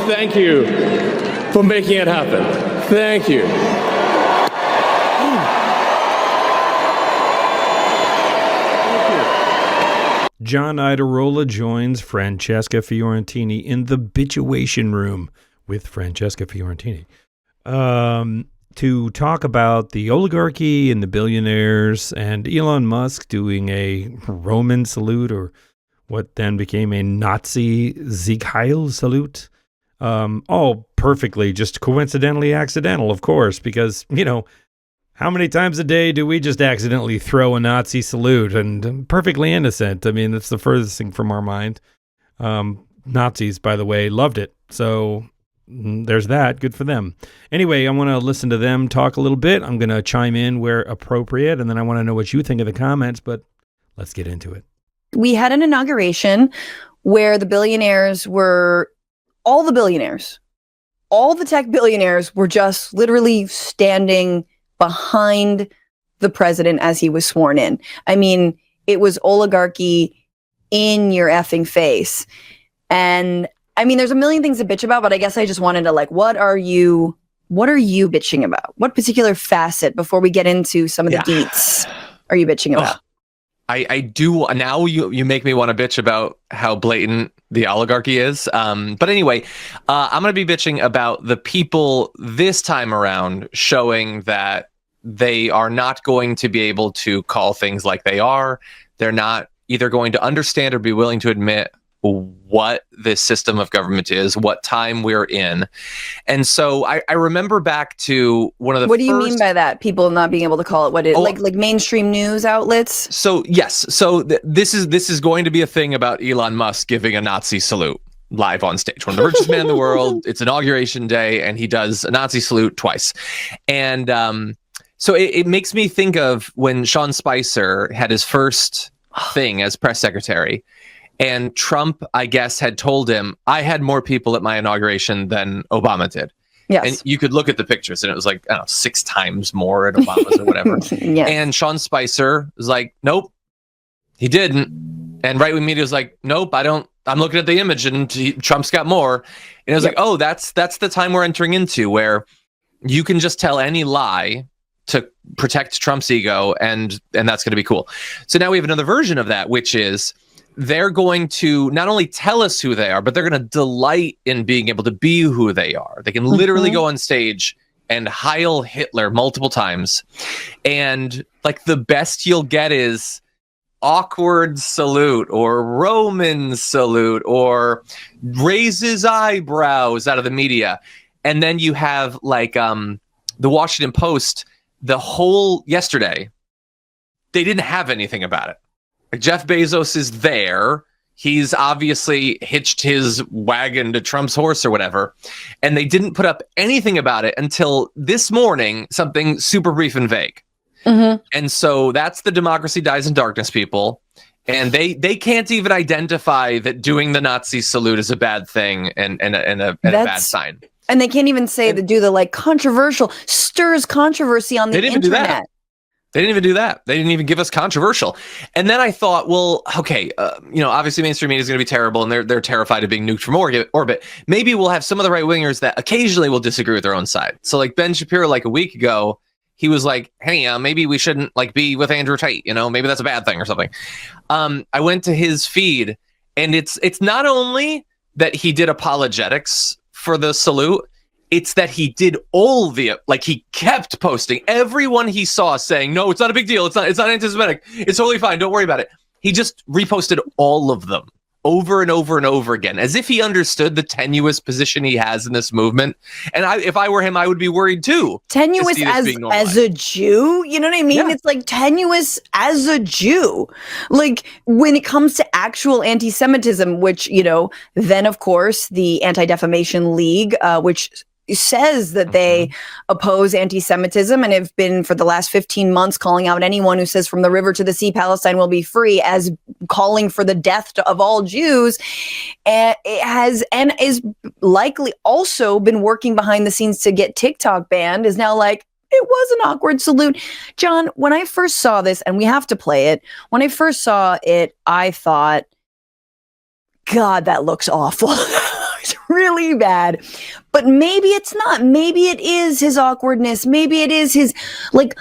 thank you for making it happen. Thank you. John Iadarola joins Francesca Fiorentini in the bitchuation room with Francesca Fiorentini to talk about the oligarchy and the billionaires and Elon Musk doing a Roman salute, or what then became a Nazi Sieg Heil salute. All perfectly, just coincidentally accidental, of course, because, you know, how many times a day do we just accidentally throw a Nazi salute, and perfectly innocent? I mean, that's the furthest thing from our mind. Nazis, by the way, loved it. So there's that. Good for them. Anyway, I want to listen to them talk a little bit. I'm going to chime in where appropriate, and then I want to know what you think of the comments, but let's get into it. We had an inauguration where the billionaires were, all the tech billionaires were just literally standing behind the president as he was sworn in. I mean, it was oligarchy in your effing face. And I mean, there's a million things to bitch about, but I guess I just wanted to, like, what are you bitching about? What particular facet, before we get into some of the deets, are you bitching about? I do. Now you make me want to bitch about how blatant the oligarchy is. But anyway, I'm going to be bitching about the people this time around showing that they are not going to be able to call things like they are. They're not either going to understand or be willing to admit what this system of government is, what time we're in. And so I remember back to one of the What do you mean by that? People not being able to call it what it is? Like mainstream news outlets? So yes. So this is going to be a thing about Elon Musk giving a Nazi salute live on stage. One of the richest men in the world. It's inauguration day, and he does a Nazi salute twice. And so it makes me think of when Sean Spicer had his first thing as press secretary. And Trump, I guess, had told him, I had more people at my inauguration than Obama did. Yes. And you could look at the pictures, and it was like, I don't know, 6 times more at Obama's or whatever. Yes. And Sean Spicer was like, nope, he didn't. And right-wing media was like, nope, I'm looking at the image, and Trump's got more. And it was like, oh, that's the time we're entering into, where you can just tell any lie to protect Trump's ego, and that's going to be cool. So now we have another version of that, which is, they're going to not only tell us who they are, but they're going to delight in being able to be who they are. They can literally go on stage and Heil Hitler multiple times. And like the best you'll get is awkward salute or Roman salute or raises eyebrows out of the media. And then you have like the Washington Post, the whole yesterday, they didn't have anything about it. Jeff Bezos is there. He's obviously hitched his wagon to Trump's horse or whatever. And they didn't put up anything about it until this morning, something super brief and vague. Mm-hmm. And so that's the democracy dies in darkness, people. And they can't even identify that doing the Nazi salute is a bad thing and a bad sign. And they can't even say do the like controversial, stirs controversy on the internet. They didn't even do that. They didn't even give us controversial. And then I thought, well, okay, obviously mainstream media is going to be terrible, and they're terrified of being nuked from orbit. Maybe we'll have some of the right wingers that occasionally will disagree with their own side. So like Ben Shapiro, like a week ago, he was like, hey, maybe we shouldn't like be with Andrew Tate. Maybe that's a bad thing or something. I went to his feed, and it's not only that he did apologetics for the salute. It's that he did all he kept posting everyone he saw saying, no, it's not a big deal. It's not anti-Semitic. It's totally fine. Don't worry about it. He just reposted all of them over and over and over again, as if he understood the tenuous position he has in this movement. And if I were him, I would be worried too. Tenuous as a Jew? You know what I mean? Yeah. It's like tenuous as a Jew. Like when it comes to actual anti-Semitism, which, then of course the Anti-Defamation League, which says that they oppose anti-Semitism and have been for the last 15 months calling out anyone who says from the river to the sea, Palestine will be free, as calling for the death of all Jews. And it has, and is likely also been working behind the scenes to get TikTok banned, is now like, it was an awkward salute. John, when I first saw this, and we have to play it, when I first saw it, I thought, God, that looks awful. It's really bad. But maybe it's not. Maybe it is his awkwardness. Maybe it is his like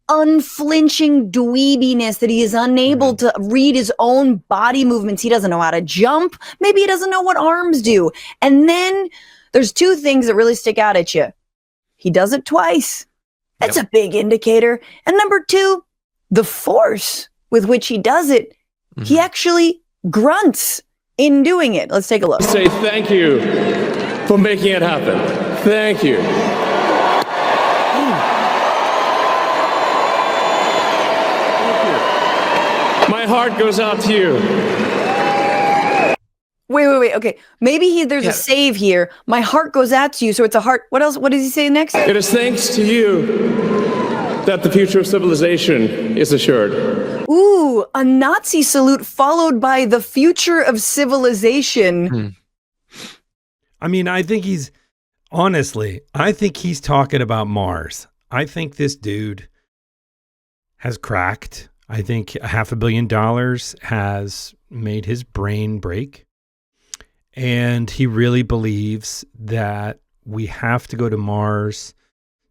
unflinching dweebiness that he is unable to read his own body movements. He doesn't know how to jump. Maybe he doesn't know what arms do. And then there's two things that really stick out at you. He does it twice. That's a big indicator. And number two, the force with which he does it. He actually grunts in doing it. Let's take a look. Say thank you for making it happen. Thank you. My heart goes out to you. Wait. Okay. Maybe there's a save here. My heart goes out to you. So it's a heart. What else? What does he say next? It is thanks to you that the future of civilization is assured. Ooh, a Nazi salute followed by the future of civilization. I mean, I think he's talking about Mars. I think this dude has cracked. I think $500 million has made his brain break. And he really believes that we have to go to Mars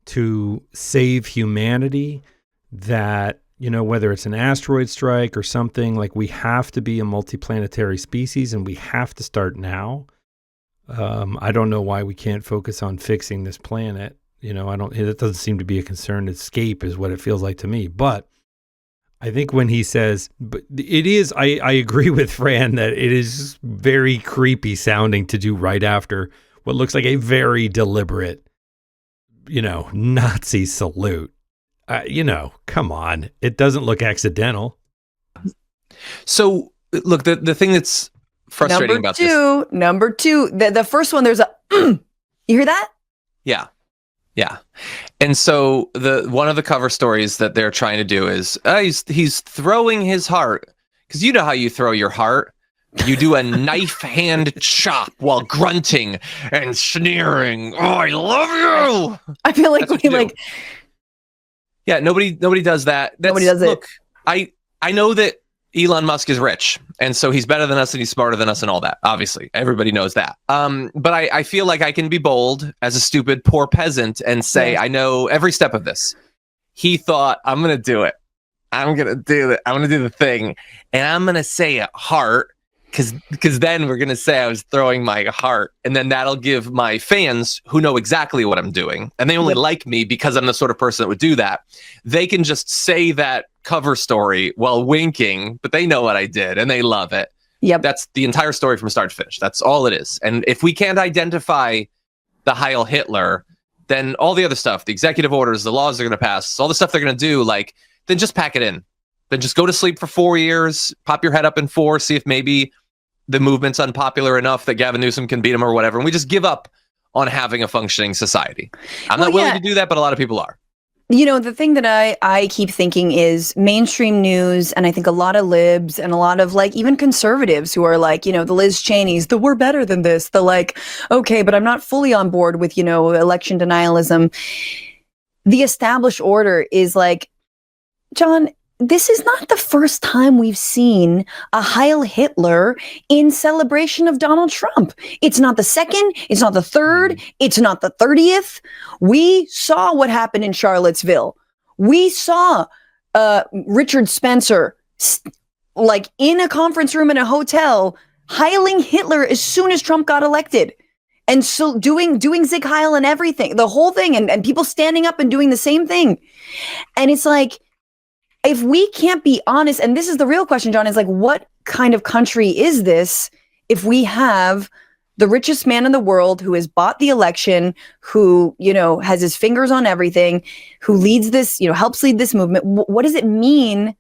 to save humanity, that, you know, whether it's an asteroid strike or something, like we have to be a multiplanetary species and we have to start now. I don't know why we can't focus on fixing this planet. You know, it doesn't seem to be a concern. Escape is what it feels like to me. But I think when he says, but it is, I agree with Fran that it is very creepy sounding to do right after what looks like a very deliberate, you know, Nazi salute. You know, come on. It doesn't look accidental. So, look, the thing that's frustrating about this. Number two, the first one, there's a, you hear that? Yeah. And so one of the cover stories that they're trying to do is he's throwing his heart, because you know how you throw your heart. You do a knife hand chop while grunting and sneering. Oh, I love you. I feel like we like. Yeah, nobody does that. Nobody does it. Look, I know that Elon Musk is rich, and so he's better than us and he's smarter than us and all that. Obviously, everybody knows that. But I feel like I can be bold as a stupid poor peasant and say I know every step of this. He thought, I'm gonna do it. I'm gonna do it. I'm gonna do the thing, and I'm gonna say it heart. Because then we're going to say I was throwing my heart, and then that'll give my fans who know exactly what I'm doing, and they only like me because I'm the sort of person that would do that. They can just say that cover story while winking, but they know what I did, and they love it. Yep. That's the entire story from start to finish. That's all it is. And if we can't identify the Heil Hitler, then all the other stuff, the executive orders, the laws they're going to pass, all the stuff they're going to do, like, then just pack it in. Then just go to sleep for 4 years, pop your head up in 4, see if maybe the movement's unpopular enough that Gavin Newsom can beat him or whatever. And we just give up on having a functioning society. I'm not willing to do that, but a lot of people are. You know, the thing that I keep thinking is mainstream news, and I think a lot of libs and a lot of like even conservatives who are like, you know, the Liz Cheneys, the we're better than this, the like, okay, but I'm not fully on board with, you know, election denialism. The established order is like, John, this is not the first time we've seen a Heil Hitler in celebration of Donald Trump. It's not the second, it's not the third, it's not the 30th. We saw what happened in Charlottesville. We saw Richard Spencer like in a conference room in a hotel heiling Hitler as soon as Trump got elected. And so doing Sieg Heil and everything, the whole thing, and people standing up and doing the same thing. And it's like, if we can't be honest, and this is the real question, John, is like, what kind of country is this if we have the richest man in the world who has bought the election, who, you know, has his fingers on everything, who leads this, you know, helps lead this movement? What does it mean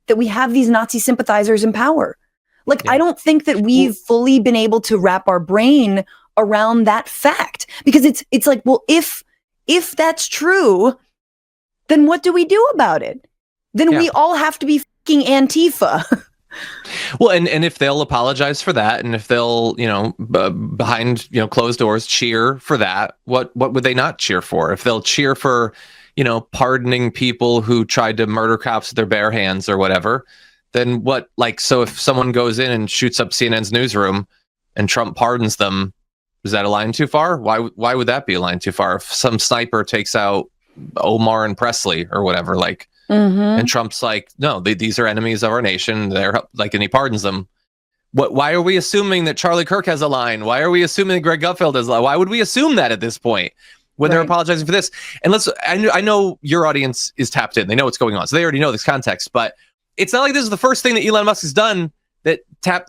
that we have these Nazi sympathizers in power? Like, I don't think that we've fully been able to wrap our brain around that fact, because it's like, well, if that's true, then what do we do about it? Then we all have to be fucking Antifa. Well, and if they'll apologize for that, and if they'll, you know, behind, you know, closed doors cheer for that, what would they not cheer for? If they'll cheer for, you know, pardoning people who tried to murder cops with their bare hands or whatever, then what? Like, so if someone goes in and shoots up CNN's newsroom and Trump pardons them, Is that a line too far? Why would that be a line too far? If some sniper takes out Omar and Presley or whatever, like, and Trump's like, no, these are enemies of our nation. They're like, and he pardons them. Why are we assuming that Charlie Kirk has a line? Why are we assuming that Greg Gutfeld has a line? Why would we assume that at this point when they're apologizing for this? And I know your audience is tapped in. They know what's going on. So they already know this context, but it's not like this is the first thing that Elon Musk has done that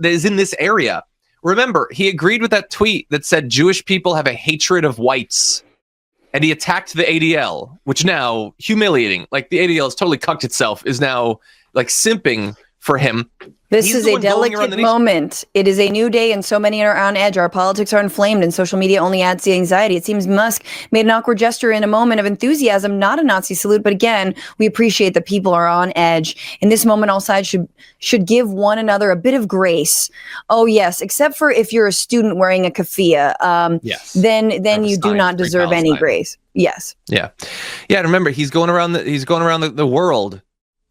is in this area. Remember, he agreed with that tweet that said Jewish people have a hatred of whites. And he attacked the ADL, which now, humiliating. Like, the ADL has totally cucked itself, is now like simping for him. This is a delicate moment. It is a new day and so many are on edge. Our politics are inflamed and social media only adds to the anxiety. It seems Musk made an awkward gesture in a moment of enthusiasm, not a Nazi salute. But again, we appreciate that people are on edge. In this moment, all sides should give one another a bit of grace. Oh, yes, except for if you're a student wearing a keffiyeh. Yes. Then you do not deserve any grace. Yes. Yeah. Yeah. And remember, he's going around the world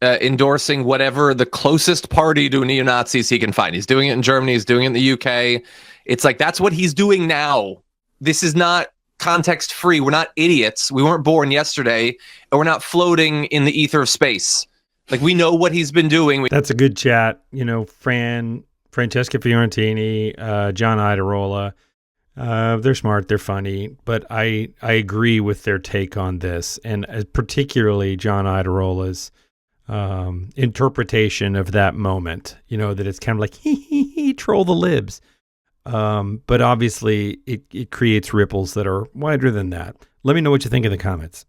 endorsing whatever the closest party to neo-Nazis he can find. He's doing it in Germany. He's doing it in the UK. It's like, that's what he's doing now. This is not context free. We're not idiots. We weren't born yesterday, and we're not floating in the ether of space. Like, we know what he's been doing. That's a good chat. You know, Francesca Fiorentini, John Iadarola, they're smart, they're funny, but I agree with their take on this, and particularly John Iadarola's interpretation of that moment, you know, that it's kind of like, he troll the libs. But obviously it creates ripples that are wider than that. Let me know what you think in the comments.